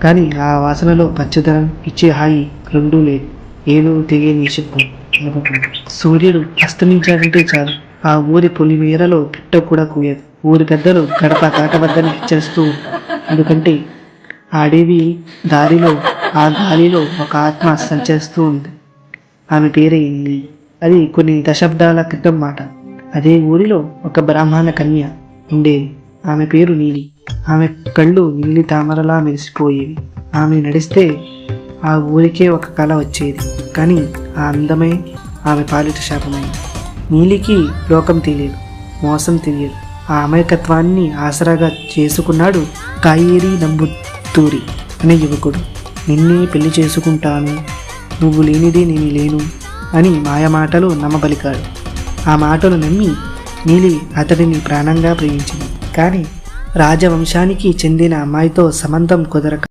కానీ ఆ వాసనలో పచ్చదనం ఇచ్చే హాయి రెండూ లేదు. ఏదో తెలియని నిశ్శబ్దం. సూర్యుడు అస్తమించాడంటే చాలు ఆ ఊరి పొలిమేరలో పిట్ట కూడా కూయదు. ఊరి పెద్దలు గడప తాకవద్దని హెచ్చరిస్తూ ఉంటారు. ఎందుకంటే ఆ అడవి దారిలో ఆ గాలిలో ఒక ఆత్మ సంచరిస్తూ ఉంది. ఆమె పేరే నీలి. అది కొన్ని దశాబ్దాల క్రితం మాట. అదే ఊరిలో ఒక బ్రాహ్మణ కన్య ఉండేది. ఆమె పేరు నీలి. ఆమె కళ్ళు నీలి తామరలా మెరిసిపోయేవి. ఆమె నడిస్తే ఆ ఊరికే ఒక కళ వచ్చేది. కానీ ఆ అందమే ఆమె పాలిట శాపమైంది. నీలికి లోకం తెలియదు, మోసం తెలియదు. ఆ అమాయకత్వాన్ని ఆసరాగా చేసుకున్నాడు కాయేరి నంబుతూరి అనే యువకుడు. నిన్నే పెళ్లి చేసుకుంటాను, నువ్వు లేనిదే నేను లేను అని మాయమాటలు నమ్మబలికాడు. ఆ మాటలు నమ్మి నీలి అతడిని ప్రాణంగా ప్రేమించింది. కానీ రాజవంశానికి చెందిన అమ్మాయితో సంబంధం కుదరక